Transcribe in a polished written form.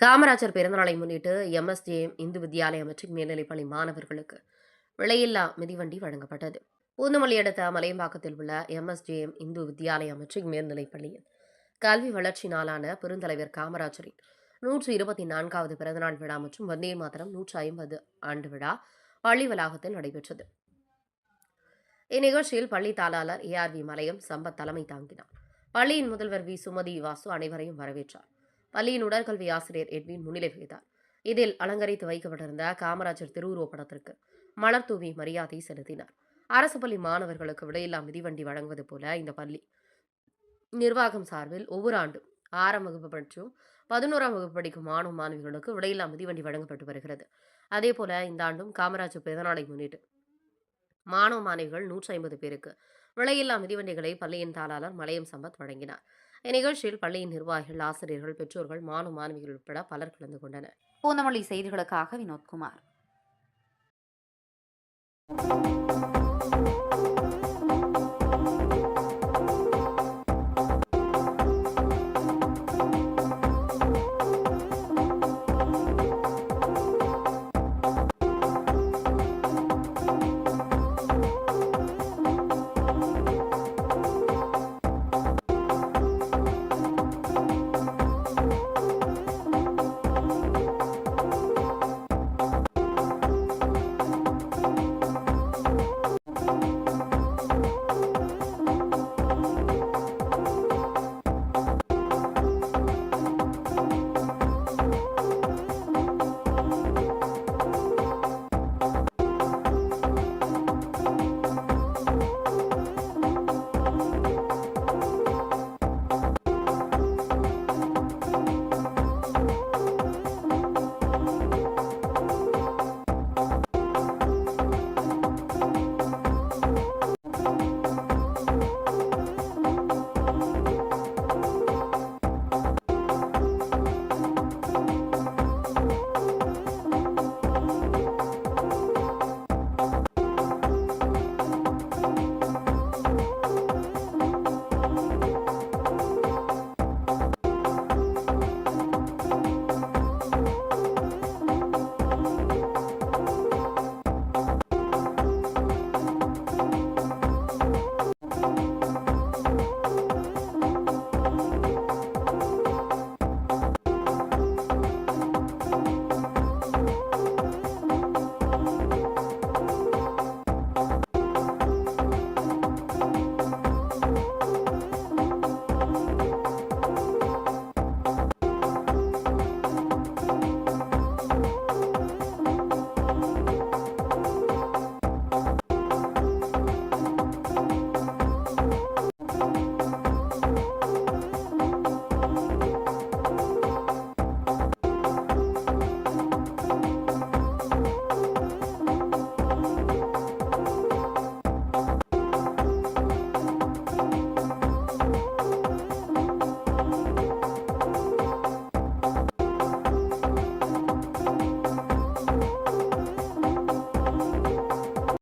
காமராஜர் பிறந்தநாளை முன்னிட்டு எம்எஸ்ஜேஎம் இந்து வித்யாலயா மெட்ரிக் மேல்நிலைப்பள்ளி மாணவர்களுக்கு விலையில்லா மிதிவண்டி வழங்கப்பட்டது. பூந்தமல்லி அடுத்த மலையம்பாக்கத்தில் உள்ள எம்எஸ்ஜேஎம் இந்து வித்யாலயா மெட்ரிக் மேல்நிலைப்பள்ளியில் கல்வி வளர்ச்சி நாளான பெருந்தலைவர் காமராஜரின் 124வது பிறந்தநாள் விழா மற்றும் வந்தே மாதரம் 150 ஆண்டு விழா பள்ளி வளாகத்தில் நடைபெற்றது. இந்நிகழ்ச்சியில் பள்ளி தாளாளர் ARV மலையம் சம்பத் தலைமை தாங்கினார். பள்ளியின் முதல்வர் சுமதி வாசு அனைவரையும் வரவேற்றார். பள்ளியின் உடற்கல்வி ஆசிரியர் எட்வின் முன்னிலை வகித்தார். இதில் அலங்கரித்து வைக்கப்பட்டிருந்த காமராஜர் திருவுருவப் படத்திற்கு மலர் தூவி மரியாதை செலுத்தினார். அரசு பள்ளி மாணவர்களுக்கு விலையில்லா மிதிவண்டி வழங்குவது போல இந்த பள்ளி நிர்வாகம் சார்பில் ஒவ்வொரு ஆண்டும் 6ஆம் வகுப்பு மற்றும் 11ஆம் வகுப்பு படிக்கும் மாணவ மாணவிகளுக்கு விலையில்லா மிதிவண்டி வழங்கப்பட்டு வருகிறது. அதேபோல இந்த ஆண்டும் காமராஜர் பிறந்தநாளை முன்னிட்டு மாணவ மாணவிகள் 150 பேருக்கு விலையில்லா மிதிவண்டிகளை பள்ளியின் தாளாளர் மலையம் சம்பத் வழங்கினார். இந்நிகழ்ச்சியில் பள்ளியின் நிர்வாகிகள், ஆசிரியர்கள், பெற்றோர்கள், மாணவ மாணவிகள் உட்பட பலர் கலந்து கொண்டனர். பூந்தமல்லி செய்திகளுக்காக வினோத்குமார்.